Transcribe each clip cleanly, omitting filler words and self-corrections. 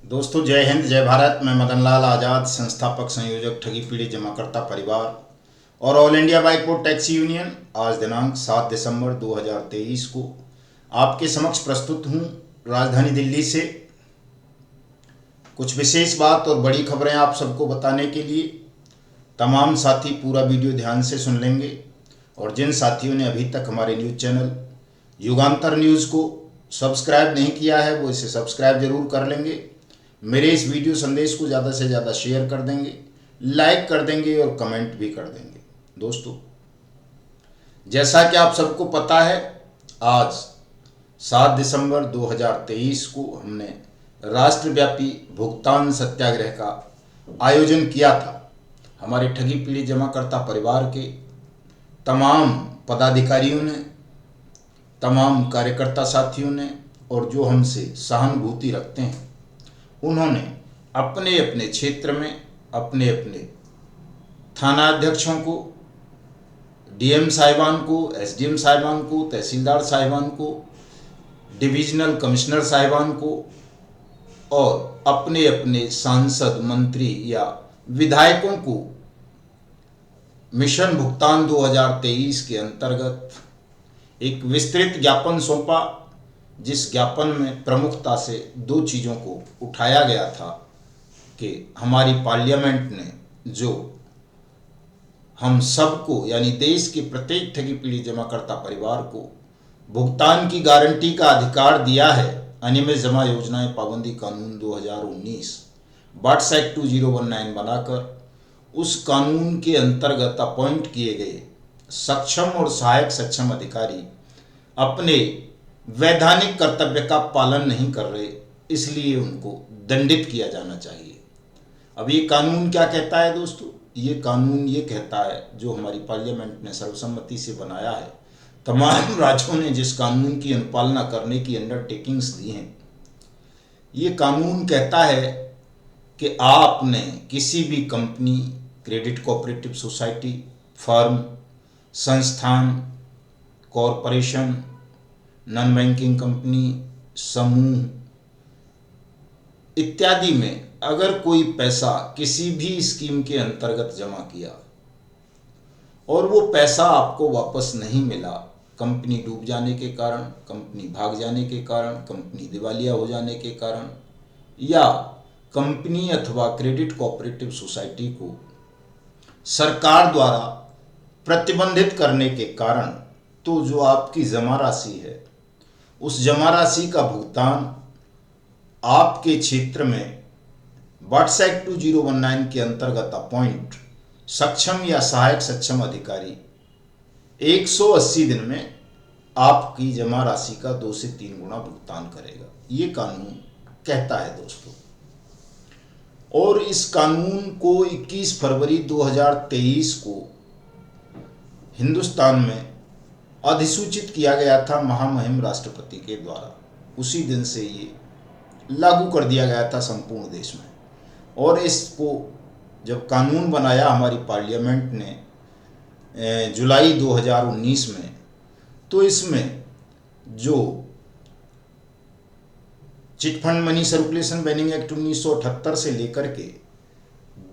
दोस्तों, जय हिंद, जय भारत। मैं मदन लाल आज़ाद, संस्थापक संयोजक ठगी पीड़ित जमाकर्ता परिवार और ऑल इंडिया बाइकपोर्ट टैक्सी यूनियन, आज दिनांक 7 दिसंबर 2023 को आपके समक्ष प्रस्तुत हूँ राजधानी दिल्ली से कुछ विशेष बात और बड़ी खबरें आप सबको बताने के लिए। तमाम साथी पूरा वीडियो ध्यान से सुन लेंगे और जिन साथियों ने अभी तक हमारे न्यूज़ चैनल युगांतर न्यूज़ को सब्सक्राइब नहीं किया है वो इसे सब्सक्राइब जरूर कर लेंगे। मेरे इस वीडियो संदेश को ज़्यादा से ज़्यादा शेयर कर देंगे, लाइक कर देंगे और कमेंट भी कर देंगे। दोस्तों, जैसा कि आप सबको पता है, आज 7 दिसंबर 2023 को हमने राष्ट्रव्यापी भुगतान सत्याग्रह का आयोजन किया था। हमारे ठगी पीड़ित जमाकर्ता परिवार के तमाम पदाधिकारियों ने, तमाम कार्यकर्ता साथियों ने और जो हमसे सहानुभूति रखते हैं, उन्होंने अपने अपने क्षेत्र में अपने अपने थानाध्यक्षों को, डीएम साहिबान को, एसडीएम साहिबान को, तहसीलदार साहिबान को, डिविजनल कमिश्नर साहिबान को और अपने अपने सांसद, मंत्री या विधायकों को मिशन भुगतान 2023 के अंतर्गत एक विस्तृत ज्ञापन सौंपा, जिस ज्ञापन में प्रमुखता से दो चीज़ों को उठाया गया था कि हमारी पार्लियामेंट ने जो हम सबको यानी देश के प्रत्येक ठगी पीड़ित जमाकर्ता परिवार को भुगतान की गारंटी का अधिकार दिया है, अनियमित जमा योजनाएं पाबंदी कानून 2019 बट्स एक्ट 2019 बनाकर उस कानून के अंतर्गत अपॉइंट किए गए सक्षम और सहायक सक्षम अधिकारी अपने वैधानिक कर्तव्य का पालन नहीं कर रहे, इसलिए उनको दंडित किया जाना चाहिए। अब ये कानून क्या कहता है दोस्तों? ये कानून ये कहता है, जो हमारी पार्लियामेंट ने सर्वसम्मति से बनाया है, तमाम राज्यों ने जिस कानून की अनुपालना करने की अंडरटेकिंग्स दी हैं, ये कानून कहता है कि आपने किसी भी company, credit cooperative society, firm, संस्थान, कॉरपोरेशन, नॉन बैंकिंग कंपनी, समूह इत्यादि में अगर कोई पैसा किसी भी स्कीम के अंतर्गत जमा किया और वो पैसा आपको वापस नहीं मिला, कंपनी डूब जाने के कारण, कंपनी भाग जाने के कारण, कंपनी दिवालिया हो जाने के कारण, या कंपनी अथवा क्रेडिट कोऑपरेटिव सोसाइटी को सरकार द्वारा प्रतिबंधित करने के कारण, तो जो आपकी जमा राशि है उस जमा राशि का भुगतान आपके क्षेत्र में बट्स एक्ट 2019 के अंतर्गत अपॉइंट सक्षम या सहायक सक्षम अधिकारी 180 दिन में आपकी जमा राशि का 2 से 3 गुना भुगतान करेगा, ये कानून कहता है दोस्तों। और इस कानून को 21 फरवरी 2023 को हिंदुस्तान में अधिसूचित किया गया था महामहिम राष्ट्रपति के द्वारा। उसी दिन से ये लागू कर दिया गया था संपूर्ण देश में। और इसको जब कानून बनाया हमारी पार्लियामेंट ने जुलाई 2019 में, तो इसमें जो chit fund money circulation banning act 1978 से लेकर के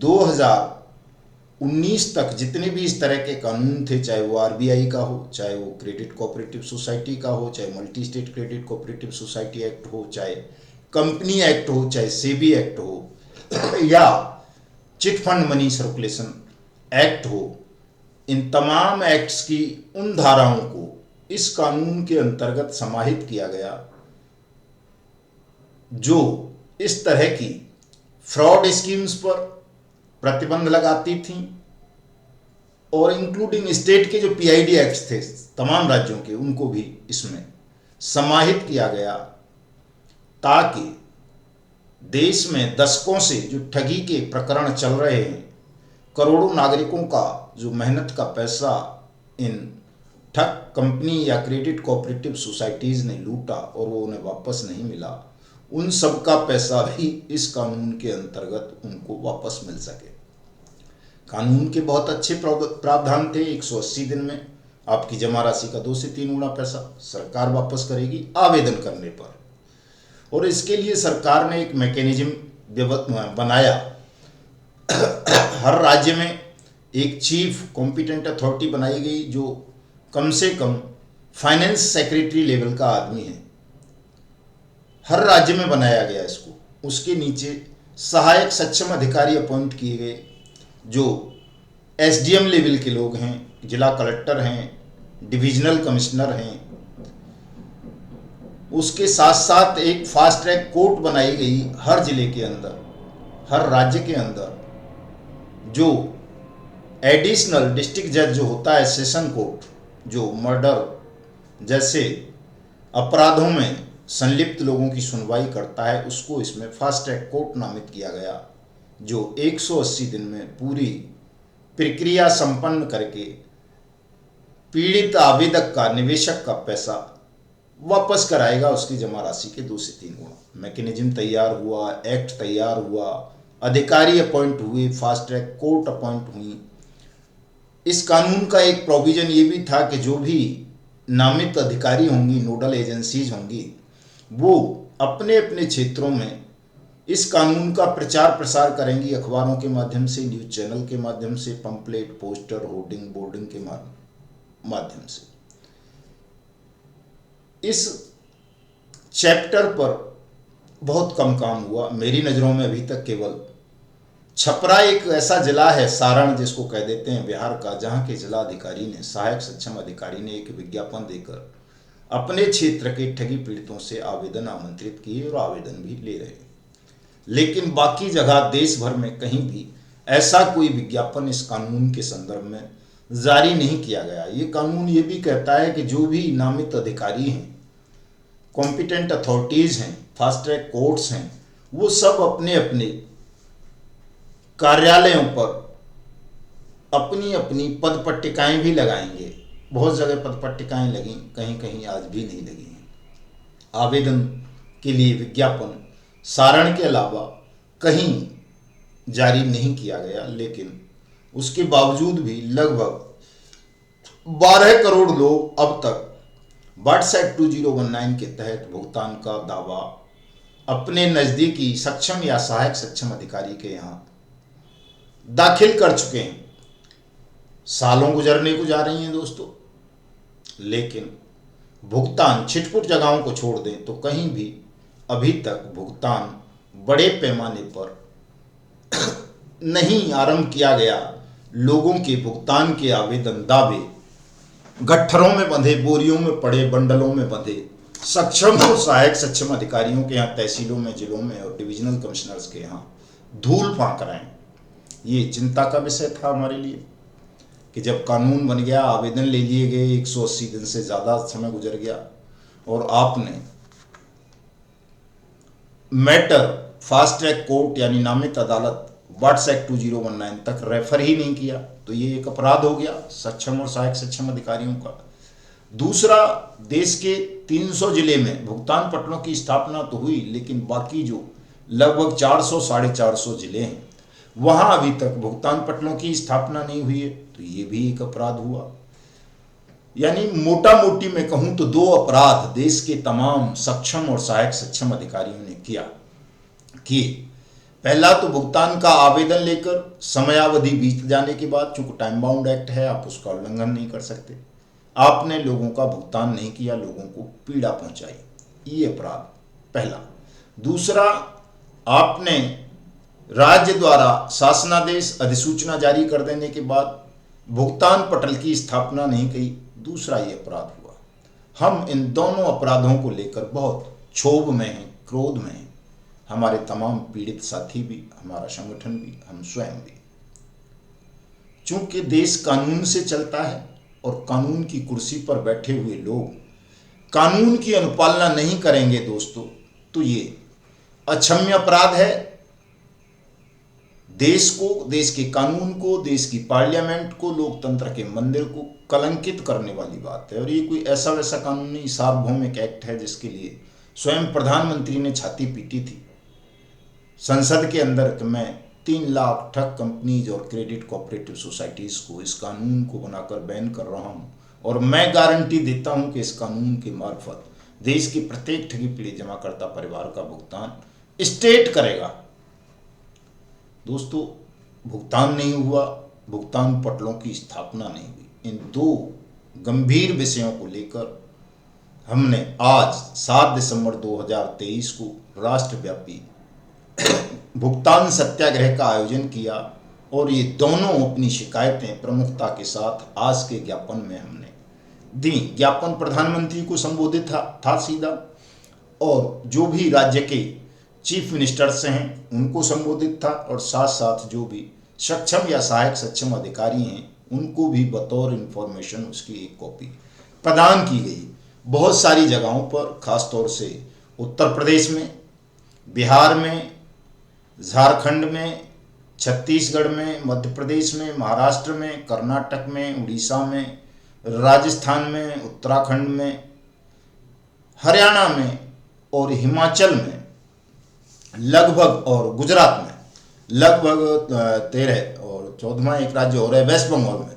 2019 तक जितने भी इस तरह के कानून थे, चाहे वो आरबीआई का हो, चाहे वो क्रेडिट कोऑपरेटिव सोसाइटी का हो, चाहे multi state credit cooperative society act हो, चाहे कंपनी एक्ट हो, चाहे सेबी एक्ट हो या chit fund money circulation act हो, इन तमाम एक्ट्स की उन धाराओं को इस कानून के अंतर्गत समाहित किया गया जो इस तरह की फ्रॉड स्कीम्स पर प्रतिबंध लगाती थी, और इंक्लूडिंग स्टेट के जो पीआईडी एक्ट्स थे तमाम राज्यों के, उनको भी इसमें समाहित किया गया, ताकि देश में दशकों से जो ठगी के प्रकरण चल रहे हैं, करोड़ों नागरिकों का जो मेहनत का पैसा इन ठग कंपनी या क्रेडिट कोऑपरेटिव सोसाइटीज़ ने लूटा और वो उन्हें वापस नहीं मिला, उन सब का पैसा भी इस कानून के अंतर्गत उनको वापस मिल सके। कानून के बहुत अच्छे प्रावधान थे। 180 दिन में आपकी जमा राशि का 2 से 3 गुना पैसा सरकार वापस करेगी आवेदन करने पर। और इसके लिए सरकार ने एक मैकेनिज्म बनाया। हर राज्य में एक चीफ कॉम्पिटेंट अथॉरिटी बनाई गई जो कम से कम फाइनेंस सेक्रेटरी लेवल का आदमी है, हर राज्य में बनाया गया इसको। उसके नीचे सहायक सक्षम अधिकारी अपॉइंट किए गए जो एसडीएम लेवल के लोग हैं, जिला कलेक्टर हैं, डिविजनल कमिश्नर हैं। उसके साथ साथ एक फास्ट ट्रैक कोर्ट बनाई गई हर जिले के अंदर, हर राज्य के अंदर, जो एडिशनल डिस्ट्रिक्ट जज जो होता है, सेशन कोर्ट, जो मर्डर जैसे अपराधों में संलिप्त लोगों की सुनवाई करता है, उसको इसमें फास्ट ट्रैक कोर्ट नामित किया गया, जो 180 दिन में पूरी प्रक्रिया संपन्न करके पीड़ित आवेदक का, निवेशक का पैसा वापस कराएगा उसकी जमा राशि के 2 से 3 गुना। मैकेनिज्म तैयार हुआ, एक्ट तैयार हुआ, अधिकारी अपॉइंट हुए, फास्ट ट्रैक कोर्ट अपॉइंट हुई। इस कानून का एक प्रोविजन ये भी था कि जो भी नामित अधिकारी होंगी, नोडल एजेंसीज होंगी, वो अपने अपने क्षेत्रों में इस कानून का प्रचार प्रसार करेंगी, अखबारों के माध्यम से, न्यूज चैनल के माध्यम से, पंपलेट, पोस्टर, होर्डिंग, बोर्डिंग के माध्यम से। इस चैप्टर पर बहुत कम काम हुआ। मेरी नज़रों में अभी तक केवल छपरा एक ऐसा जिला है, सारण जिसको कह देते हैं बिहार का, जहाँ के जिला अधिकारी ने, सहायक सक्षम अधिकारी ने एक विज्ञापन देकर अपने क्षेत्र के ठगी पीड़ितों से आवेदन आमंत्रित किए और आवेदन भी ले रहे हैं। लेकिन बाकी जगह देश भर में कहीं भी ऐसा कोई विज्ञापन इस कानून के संदर्भ में जारी नहीं किया गया। ये कानून ये भी कहता है कि जो भी नामित अधिकारी हैं, कॉम्पिटेंट अथॉरिटीज़ हैं, फास्ट ट्रैक कोर्ट्स हैं, वो सब अपने अपने कार्यालयों पर अपनी अपनी पद पट्टिकाएँ भी लगाएंगे। बहुत जगह पद पट्टिकाएँ लगी, कहीं कहीं आज भी नहीं लगी हैं। आवेदन के लिए विज्ञापन सारण के अलावा कहीं जारी नहीं किया गया, लेकिन उसके बावजूद भी लगभग 12 करोड़ लोग अब तक वाट्स एक्ट 2019 के तहत भुगतान का दावा अपने नज़दीकी सक्षम या सहायक सक्षम अधिकारी के यहाँ दाखिल कर चुके हैं। सालों गुजरने को जा रही हैं दोस्तों, लेकिन भुगतान छिटपुट जगहों को छोड़ दें तो कहीं भी अभी तक भुगतान बड़े पैमाने पर नहीं आरंभ किया गया। लोगों के भुगतान के आवेदन, दावे गट्ठरों में बंधे, बोरियों में पड़े, बंडलों में बंधे सक्षम और सहायक सक्षम अधिकारियों के यहाँ, तहसीलों में, जिलों में और डिविजनल कमिश्नर्स के यहाँ धूल फांक रहे हैं। ये चिंता का विषय था हमारे लिए कि जब कानून बन गया, आवेदन ले लिए गए, 180 दिन से ज़्यादा समय गुजर गया और आपने मैटर फास्ट ट्रैक कोर्ट यानी नामित अदालत वाट्स एक्ट 2019 तक रेफर ही नहीं किया, तो ये एक अपराध हो गया सक्षम और सहायक सक्षम अधिकारियों का। दूसरा, देश के 300 जिले में भुगतान पटलों की स्थापना तो हुई, लेकिन बाकी जो लगभग 400 साढ़े 400 जिले हैं, वहाँ अभी तक भुगतान पटलों की स्थापना नहीं हुई है, तो ये भी एक अपराध हुआ। यानी मोटा मोटी मैं कहूँ तो 2 अपराध देश के तमाम सक्षम और सहायक सक्षम अधिकारियों ने किए। पहला तो भुगतान का आवेदन लेकर समयावधि बीत जाने के बाद, चूंकि टाइम बाउंड एक्ट है, आप उसका उल्लंघन नहीं कर सकते, आपने लोगों का भुगतान नहीं किया, लोगों को पीड़ा पहुंचाई, ये अपराध पहला। दूसरा, आपने राज्य द्वारा शासनादेश अधिसूचना जारी कर देने के बाद भुगतान पटल की स्थापना नहीं की, दूसरा ये अपराध हुआ। हम इन दोनों अपराधों को लेकर बहुत क्षोभ में हैं, क्रोध में हैं, हमारे तमाम पीड़ित साथी भी, हमारा संगठन भी, हम स्वयं भी। चूंकि देश कानून से चलता है और कानून की कुर्सी पर बैठे हुए लोग कानून की अनुपालना नहीं करेंगे दोस्तों, तो ये अक्षम्य अपराध है। देश को, देश के कानून को, देश की पार्लियामेंट को, लोकतंत्र के मंदिर को कलंकित करने वाली बात है। और ये कोई ऐसा वैसा कानून नहीं, सार्वभौमिक एक्ट है जिसके लिए स्वयं प्रधानमंत्री ने छाती पीटी थी संसद के अंदर कि मैं 3 लाख ठग कंपनीज और क्रेडिट कोऑपरेटिव सोसाइटीज़ को इस कानून को बनाकर बैन कर रहा हूं, और मैं गारंटी देता हूं कि इस कानून के मार्फत देश के प्रत्येक ठगी पीड़ित जमाकर्ता परिवार का भुगतान स्टेट करेगा। दोस्तों, भुगतान नहीं हुआ, भुगतान पटलों की स्थापना नहीं हुई। इन दो गंभीर विषयों को लेकर हमने आज 7 दिसंबर 2023 को राष्ट्रव्यापी भुगतान सत्याग्रह का आयोजन किया और ये दोनों अपनी शिकायतें प्रमुखता के साथ आज के ज्ञापन में हमने दी। ज्ञापन प्रधानमंत्री को संबोधित था सीधा, और जो भी राज्य के चीफ मिनिस्टर्स हैं उनको संबोधित था, और साथ साथ जो भी सक्षम या सहायक सक्षम अधिकारी हैं उनको भी बतौर इन्फॉर्मेशन उसकी एक कॉपी प्रदान की गई। बहुत सारी जगहों पर, खासतौर से उत्तर प्रदेश में, बिहार में, झारखंड में, छत्तीसगढ़ में, मध्य प्रदेश में, महाराष्ट्र में, कर्नाटक में, उड़ीसा में, राजस्थान में, उत्तराखंड में, हरियाणा में और हिमाचल में लगभग, और गुजरात में लगभग 13, और 14वां एक राज्य और है वेस्ट बंगाल में,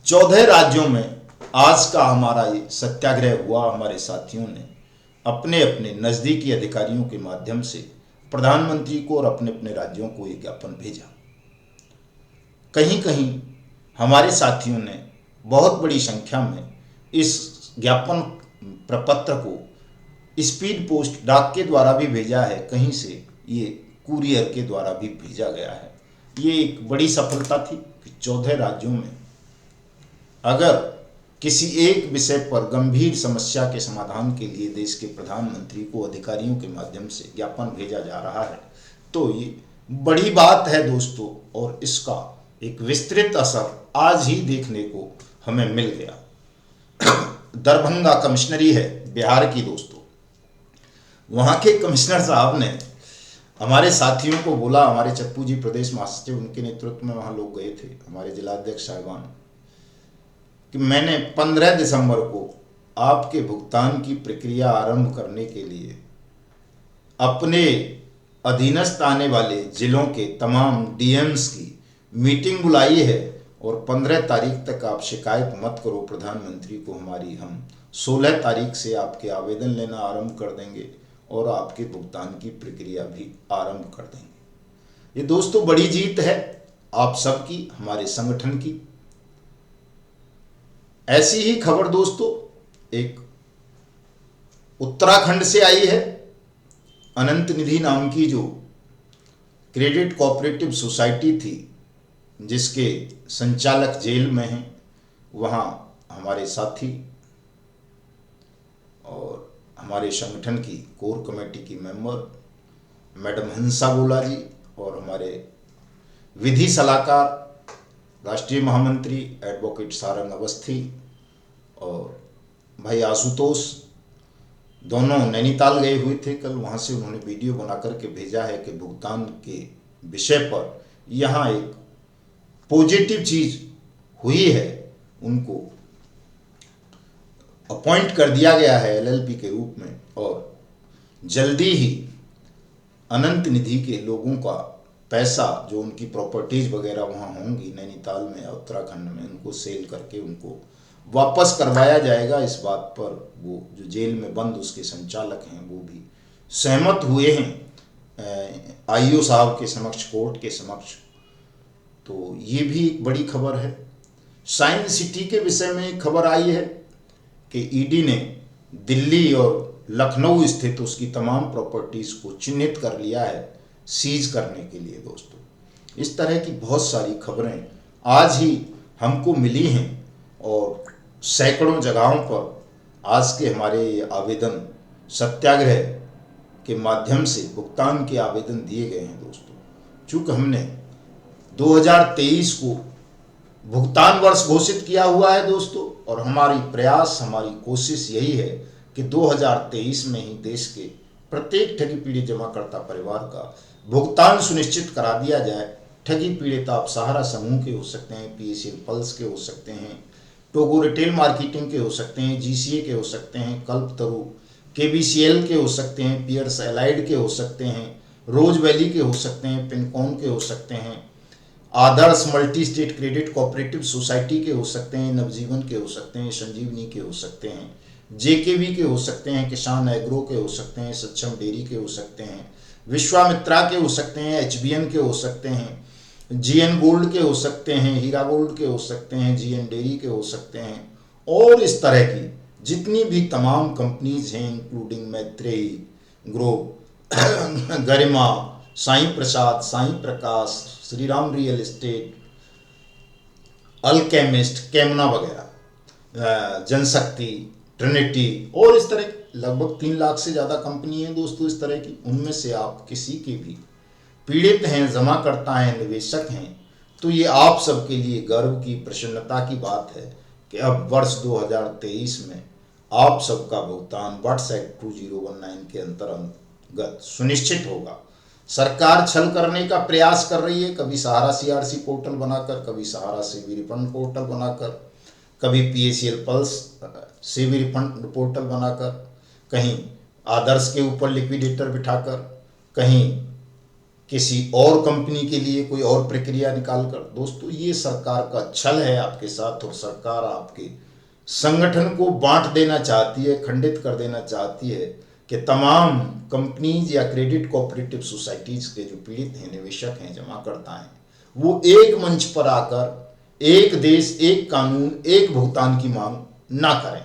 14 राज्यों में आज का हमारा ये सत्याग्रह हुआ। हमारे साथियों ने अपने अपने नज़दीकी अधिकारियों के माध्यम से प्रधानमंत्री को और अपने अपने राज्यों को ये ज्ञापन भेजा। कहीं कहीं हमारे साथियों ने बहुत बड़ी संख्या में इस ज्ञापन प्रपत्र को स्पीड पोस्ट डाक के द्वारा भी भेजा है, कहीं से ये कुरियर के द्वारा भी भेजा गया है। ये एक बड़ी सफलता थी कि 14 राज्यों में अगर किसी एक विषय पर गंभीर समस्या के समाधान के लिए देश के प्रधानमंत्री को अधिकारियों के माध्यम से ज्ञापन भेजा जा रहा है तो ये बड़ी बात है दोस्तों, और इसका एक विस्तृत असर आज ही देखने को हमें मिल गया। दरभंगा कमिश्नरी है बिहार की दोस्तों, वहाँ के कमिश्नर साहब ने हमारे साथियों को बोला, हमारे चप्पू जी प्रदेश महासचिव, उनके नेतृत्व में वहाँ लोग गए थे, हमारे जिलाध्यक्ष साहिबान, कि मैंने 15 दिसंबर को आपके भुगतान की प्रक्रिया आरंभ करने के लिए अपने अधीनस्थ आने वाले जिलों के तमाम डीएम्स की मीटिंग बुलाई है, और 15 तारीख तक आप शिकायत मत करो प्रधानमंत्री को हमारी, हम 16 तारीख से आपके आवेदन लेना आरंभ कर देंगे और आपके भुगतान की प्रक्रिया भी आरंभ कर देंगे। ये दोस्तों बड़ी जीत है आप सबकी, हमारे संगठन की। ऐसी ही खबर दोस्तों एक उत्तराखंड से आई है। अनंत निधि नाम की जो क्रेडिट कोऑपरेटिव सोसाइटी थी जिसके संचालक जेल में हैं, वहाँ हमारे साथी और हमारे संगठन की कोर कमेटी की मेंबर मैडम हंसा गोला जी और हमारे विधि सलाहकार राष्ट्रीय महामंत्री एडवोकेट सारंग अवस्थी और भाई आशुतोष, दोनों नैनीताल गए हुए थे कल। वहाँ से उन्होंने वीडियो बना करके भेजा है कि भुगतान के विषय पर यहाँ एक पॉजिटिव चीज़ हुई है, उनको अपॉइंट कर दिया गया है एलएलपी के रूप में, और जल्दी ही अनंत निधि के लोगों का पैसा जो उनकी प्रॉपर्टीज़ वगैरह वहाँ होंगी नैनीताल में या उत्तराखंड में, उनको सेल करके उनको वापस करवाया जाएगा। इस बात पर वो जो जेल में बंद उसके संचालक हैं वो भी सहमत हुए हैं आईओ साहब के समक्ष, कोर्ट के समक्ष। तो ये भी एक बड़ी खबर है। साइंस सिटी के विषय में एक खबर आई है कि ईडी ने दिल्ली और लखनऊ स्थित उसकी तमाम प्रॉपर्टीज़ को चिन्हित कर लिया है सीज करने के लिए। दोस्तों इस तरह की बहुत सारी खबरें आज ही हमको मिली हैं, और सैकड़ों जगहों पर आज के हमारे आवेदन सत्याग्रह के माध्यम से भुगतान के आवेदन दिए गए हैं। दोस्तों चूँकि हमने 2023 को भुगतान वर्ष घोषित किया हुआ है दोस्तों, और हमारी प्रयास, हमारी कोशिश यही है कि 2023 में ही देश के प्रत्येक ठगी पीड़ित जमाकर्ता परिवार का भुगतान सुनिश्चित करा दिया जाए। ठगी पीड़ित आप सहारा समूह के हो सकते हैं, पीएसएल पल्स के हो सकते हैं, टोगो रिटेल मार्केटिंग के हो सकते हैं, जीसीए के हो सकते हैं, कल्पतरु केबीसीएल के हो सकते हैं, पियर्स एलाइड के हो सकते हैं, रोज वैली के हो सकते हैं, पिनकॉन के हो सकते हैं, Adarsh multi state credit cooperative society के हो सकते हैं, नवजीवन के हो सकते हैं, संजीवनी के हो सकते हैं, जेकेवी के हो सकते हैं, किसान एग्रो के हो सकते हैं, सक्षम डेयरी के हो सकते हैं, विश्वामित्रा के हो सकते हैं, एचबीएन के हो सकते हैं, जीएन गोल्ड के हो सकते हैं, हीरा गोल्ड के हो सकते हैं, जीएन डेयरी के हो सकते हैं, और इस तरह की जितनी भी तमाम कंपनीज हैं including Maitreyi group, Garima, Sai Prasad, Sai Prakash, Shri Ram real estate, Alchemist, Kamna वगैरह, जनशक्ति, ट्रिनिटी, और इस तरह लगभग 3 लाख से ज़्यादा कंपनी हैं दोस्तों इस तरह की। उनमें से आप किसी के भी पीड़ित हैं, जमाकर्ता हैं, निवेशक हैं, तो ये आप सबके लिए गर्व की, प्रसन्नता की बात है कि अब वर्ष 2023 में आप सबका भुगतान वट्स एक्ट 2019 के अंतर्गत सुनिश्चित होगा। सरकार छल करने का प्रयास कर रही है, कभी सहारा सीआरसी पोर्टल बनाकर, कभी सहारा सेवी रिफंड पोर्टल बनाकर, कभी पीएसीएल पल्स सेवी रिफंड पोर्टल बनाकर, कहीं आदर्श के ऊपर लिक्विडेटर बिठाकर, कहीं किसी और कंपनी के लिए कोई और प्रक्रिया निकालकर। दोस्तों ये सरकार का छल है आपके साथ, और सरकार आपके संगठन को बांट देना चाहती है, खंडित कर देना चाहती है कि तमाम कंपनीज या क्रेडिट कोऑपरेटिव सोसाइटीज के जो पीड़ित हैं, निवेशक हैं, जमाकर्ता हैं, वो एक मंच पर आकर एक देश, एक कानून, एक भुगतान की मांग ना करें।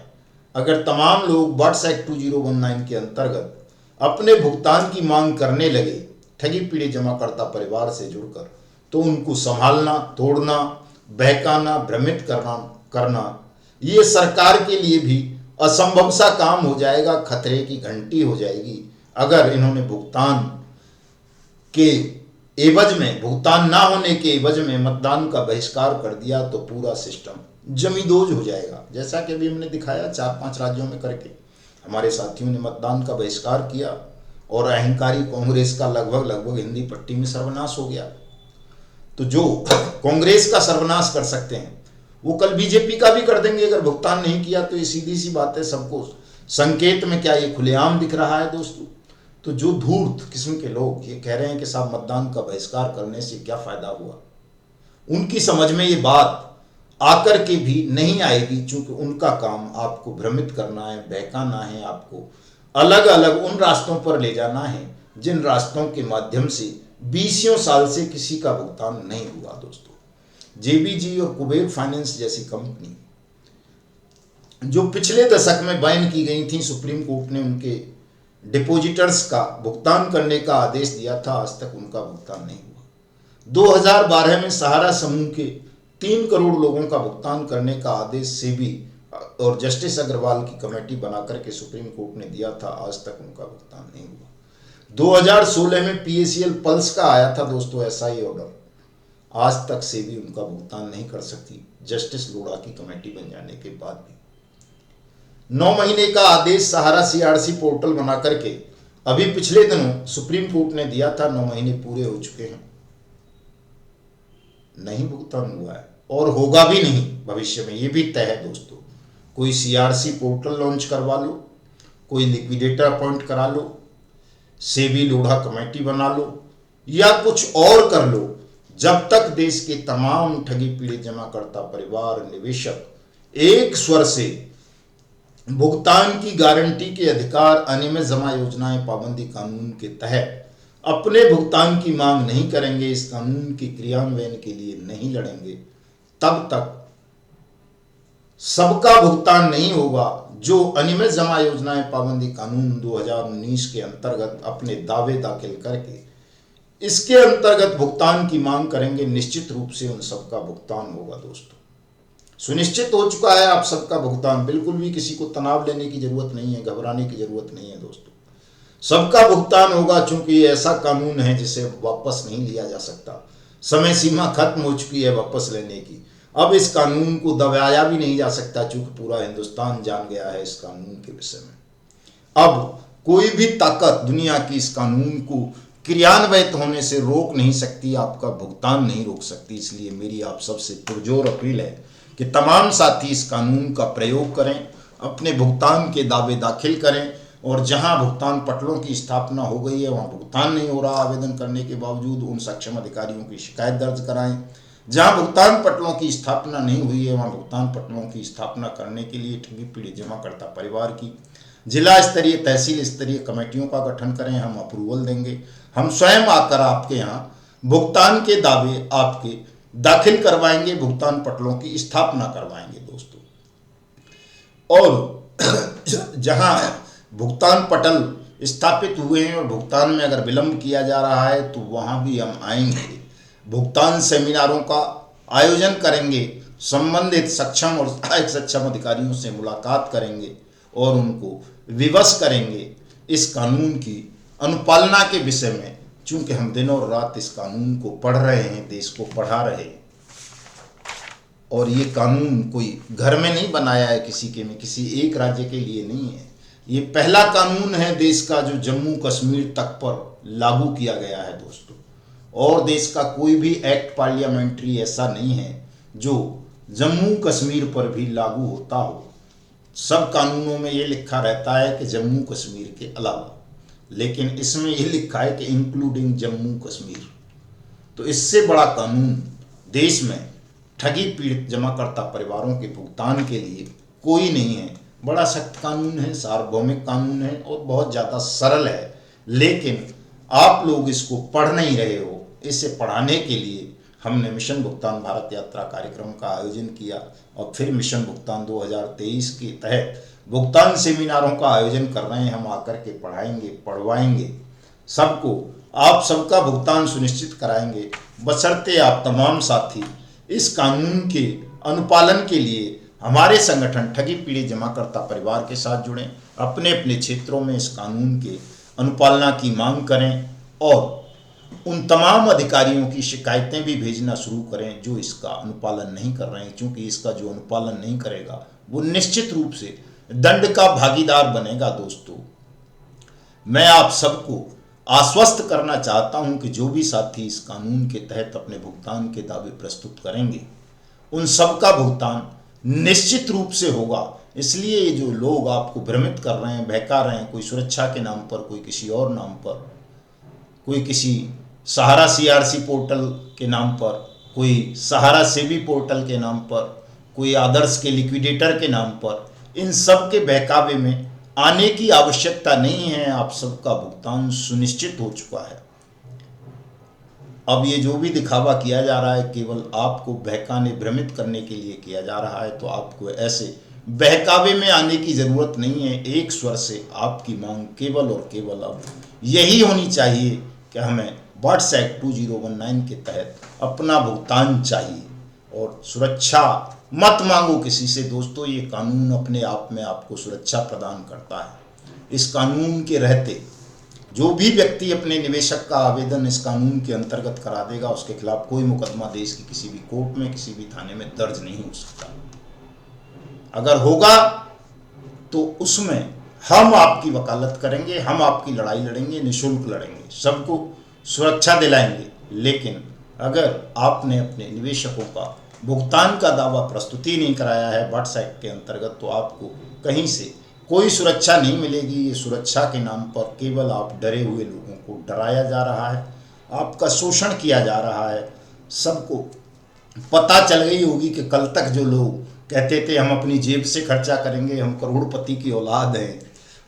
अगर तमाम लोग वट्स एक्ट 2019 के अंतर्गत अपने भुगतान की मांग करने लगे ठगी पीड़ित जमाकर्ता परिवार से जुड़कर, तो उनको संभालना, तोड़ना, बहकाना, भ्रमित करना ये सरकार के लिए भी असंभव सा काम हो जाएगा, खतरे की घंटी हो जाएगी। अगर इन्होंने भुगतान के एवज में, भुगतान ना होने के एवज में मतदान का बहिष्कार कर दिया तो पूरा सिस्टम जमींदोज हो जाएगा। जैसा कि अभी हमने दिखाया 4-5 राज्यों में करके हमारे साथियों ने मतदान का बहिष्कार किया और अहंकारी कांग्रेस का लगभग हिंदी पट्टी में सर्वनाश हो गया। तो जो कांग्रेस का सर्वनाश कर सकते हैं वो कल बीजेपी का भी कर देंगे अगर भुगतान नहीं किया। तो ये सीधी सी बात है, सबको संकेत में क्या ये खुलेआम दिख रहा है दोस्तों। तो जो धूर्त किस्म के लोग ये कह रहे हैं कि साहब मतदान का बहिष्कार करने से क्या फायदा हुआ, उनकी समझ में ये बात आकर के भी नहीं आएगी, क्योंकि उनका काम आपको भ्रमित करना है, बहकाना है, आपको अलग अलग उन रास्तों पर ले जाना है जिन रास्तों के माध्यम से 20 साल से किसी का भुगतान नहीं हुआ दोस्तों। जेबीजी और कुबेर फाइनेंस जैसी कंपनी जो पिछले दशक में बैन की गई थी, सुप्रीम कोर्ट ने उनके डिपॉजिटर्स का भुगतान करने का आदेश दिया था, आज तक उनका भुगतान नहीं हुआ। 2012 में सहारा समूह के 3 करोड़ लोगों का भुगतान करने का आदेश सेबी और जस्टिस अग्रवाल की कमेटी बनाकर के सुप्रीम कोर्ट ने दिया था, आज तक उनका भुगतान नहीं हुआ। 2016 में पीएसीएल पल्स का आया था दोस्तों एसआई ऑर्डर, आज तक सेबी उनका भुगतान नहीं कर सकती, जस्टिस लोढ़ा की कमेटी बन जाने के बाद भी। 9 महीने का आदेश सहारा सीआरसी पोर्टल बना करके अभी पिछले दिनों सुप्रीम कोर्ट ने दिया था, 9 महीने पूरे हो चुके हैं, नहीं भुगतान हुआ है और होगा भी नहीं भविष्य में, ये भी तय है दोस्तों। कोई सीआरसी पोर्टल लॉन्च करवा लो, कोई लिक्विडेटर अपॉइंट करा लो, सेबी लोढ़ा कमेटी बना लो या कुछ और कर लो, जब तक देश के तमाम ठगी पीड़ित जमाकर्ता परिवार, निवेशक एक स्वर से भुगतान की गारंटी के अधिकार, अनियमित जमा योजनाएं पाबंदी कानून के तहत अपने भुगतान की मांग नहीं करेंगे, इस कानून के क्रियान्वयन के लिए नहीं लड़ेंगे, तब तक सबका भुगतान नहीं होगा। जो अनियमित जमा योजनाएं पाबंदी कानून 2019 के अंतर्गत अपने दावे दाखिल करके इसके अंतर्गत भुगतान की मांग करेंगे, निश्चित रूप से उन सबका भुगतान होगा दोस्तों। सुनिश्चित हो चुका है आप सबका भुगतान, बिल्कुल भी किसी को तनाव लेने की जरूरत नहीं है, घबराने की जरूरत नहीं है दोस्तों। सबका भुगतान होगा, क्योंकि ये ऐसा कानून है जिसे वापस नहीं लिया जा सकता। समय सीमा खत्म हो चुकी है वापस लेने की। अब इस कानून को दबाया भी नहीं जा सकता, क्योंकि पूरा हिंदुस्तान जान गया है इस कानून के विषय में। अब कोई भी ताकत दुनिया की इस कानून को क्रियान्वित होने से रोक नहीं सकती, आपका भुगतान नहीं रोक सकती। इसलिए मेरी आप सबसे पुरजोर अपील है कि तमाम साथी इस कानून का प्रयोग करें, अपने भुगतान के दावे दाखिल करें, और जहां भुगतान पटलों की स्थापना हो गई है वहां भुगतान नहीं हो रहा आवेदन करने के बावजूद, उन सक्षम अधिकारियों की शिकायत दर्ज कराएं। जहां भुगतान पटलों की स्थापना नहीं हुई है वहां भुगतान पटलों की स्थापना करने के लिए ठगी पीड़ित जमाकर्ता परिवार की जिला स्तरीय तहसील स्तरीय कमेटियों का गठन करें, हम अप्रूवल देंगे। हम स्वयं आकर आपके यहाँ भुगतान के दावे आपके दाखिल करवाएंगे, भुगतान पटलों की स्थापना करवाएंगे दोस्तों। और जहां भुगतान पटल स्थापित हुए हैं और भुगतान में अगर विलंब किया जा रहा है तो वहां भी हम आएंगे, भुगतान सेमिनारों का आयोजन करेंगे, संबंधित सक्षम और सहायक सक्षम अधिकारियों से मुलाकात करेंगे और उनको विवश करेंगे इस कानून की अनुपालना के विषय में। चूंकि हम दिन और रात इस कानून को पढ़ रहे हैं, देश को पढ़ा रहे हैं, और ये कानून कोई घर में नहीं बनाया है किसी के में, किसी एक राज्य के लिए नहीं है। ये पहला कानून है देश का जो जम्मू कश्मीर तक पर लागू किया गया है दोस्तों। और देश का कोई भी एक्ट पार्लियामेंट्री ऐसा नहीं है जो जम्मू कश्मीर पर भी लागू होता हो। सब कानूनों में ये लिखा रहता है कि जम्मू कश्मीर के अलावा, लेकिन इसमें ये लिखा है कि इंक्लूडिंग जम्मू कश्मीर। तो इससे बड़ा कानून देश में ठगी पीड़ित जमाकर्ता परिवारों के भुगतान के लिए कोई नहीं है। बड़ा सख्त कानून है, सार्वभौमिक कानून है और बहुत ज़्यादा सरल है, लेकिन आप लोग इसको पढ़ नहीं रहे हो। इसे पढ़ाने के लिए हमने मिशन भुगतान भारत यात्रा कार्यक्रम का आयोजन किया और फिर मिशन भुगतान 2023 के तहत भुगतान सेमिनारों का आयोजन कर रहे हैं। हम आकर के पढ़ाएंगे, पढ़वाएंगे सबको, आप सबका भुगतान सुनिश्चित कराएंगे, बशर्ते आप तमाम साथी इस कानून के अनुपालन के लिए हमारे संगठन ठगी पीड़ित जमाकर्ता परिवार के साथ जुड़ें, अपने अपने क्षेत्रों में इस कानून के अनुपालना की मांग करें और उन तमाम अधिकारियों की शिकायतें भी भेजना शुरू करें जो इसका अनुपालन नहीं कर रहे हैं। क्योंकि इसका जो अनुपालन नहीं करेगा वो निश्चित रूप से दंड का भागीदार बनेगा दोस्तों। मैं आप सबको आश्वस्त करना चाहता हूं कि जो भी साथी इस कानून के तहत अपने भुगतान के दावे प्रस्तुत करेंगे उन सबका भुगतान निश्चित रूप से होगा। इसलिए ये जो लोग आपको भ्रमित कर रहे हैं, बहका रहे हैं, कोई सुरक्षा के नाम पर, कोई किसी और नाम पर, कोई किसी सहारा सीआरसी पोर्टल के नाम पर, कोई सहारा सेवी पोर्टल के नाम पर, कोई आदर्श के लिक्विडेटर के नाम पर, इन सब के बहकावे में आने की आवश्यकता नहीं है। आप सबका भुगतान सुनिश्चित हो चुका है। अब ये जो भी दिखावा किया जा रहा है केवल आपको बहकाने, भ्रमित करने के लिए किया जा रहा है। तो आपको ऐसे बहकावे में आने की ज़रूरत नहीं है। एक स्वर से आपकी मांग केवल और केवल अब यही होनी चाहिए कि हमें वाट्स एक्ट 2019 के तहत अपना भुगतान चाहिए। और सुरक्षा मत मांगो किसी से दोस्तों, ये कानून अपने आप में आपको सुरक्षा प्रदान करता है। इस कानून के रहते जो भी व्यक्ति अपने निवेशक का आवेदन इस कानून के अंतर्गत करा देगा उसके खिलाफ कोई मुकदमा देश की किसी भी कोर्ट में, किसी भी थाने में दर्ज नहीं हो सकता। अगर होगा तो उसमें हम आपकी वकालत करेंगे, हम आपकी लड़ाई लड़ेंगे, निःशुल्क लड़ेंगे, सबको सुरक्षा दिलाएंगे। लेकिन अगर आपने अपने निवेशकों का भुगतान का दावा प्रस्तुत ही नहीं कराया है वाट्स एक्ट के अंतर्गत तो आपको कहीं से कोई सुरक्षा नहीं मिलेगी। ये सुरक्षा के नाम पर केवल आप डरे हुए लोगों को डराया जा रहा है, आपका शोषण किया जा रहा है। सबको पता चल गई होगी कि कल तक जो लोग कहते थे हम अपनी जेब से खर्चा करेंगे, हम करोड़पति की औलाद हैं,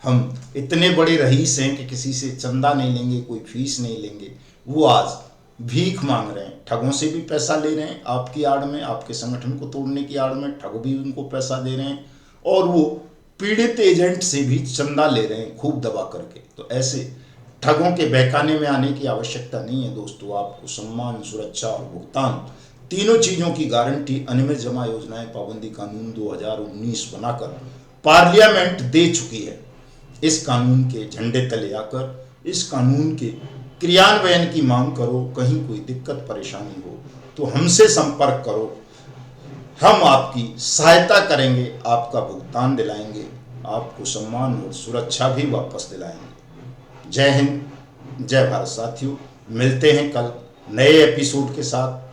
हम इतने बड़े रईस हैं कि किसी से चंदा नहीं लेंगे, कोई फीस नहीं लेंगे, वो आज भीख मांग रहे हैं, ठगों से भी पैसा ले रहे हैं आपकी आड़ में, आपके संगठन को तोड़ने की आड़ में ठग भी उनको पैसा दे रहे हैं और वो पीड़ित एजेंट से भी चंदा ले रहे हैं खूब दबा करके। तो ऐसे ठगों के बहकाने में आने की आवश्यकता नहीं है दोस्तों। आपको सम्मान, सुरक्षा और भुगतान तीनों चीज़ों की गारंटी अनियमित जमा योजनाएं पाबंदी कानून 2019 बनाकर पार्लियामेंट दे चुकी है। इस कानून के झंडे तले आकर इस कानून के क्रियान्वयन की मांग करो। कहीं कोई दिक्कत परेशानी हो तो हमसे संपर्क करो, हम आपकी सहायता करेंगे, आपका भुगतान दिलाएंगे, आपको सम्मान और सुरक्षा भी वापस दिलाएंगे। जय हिंद, जय भारत साथियों। मिलते हैं कल नए एपिसोड के साथ।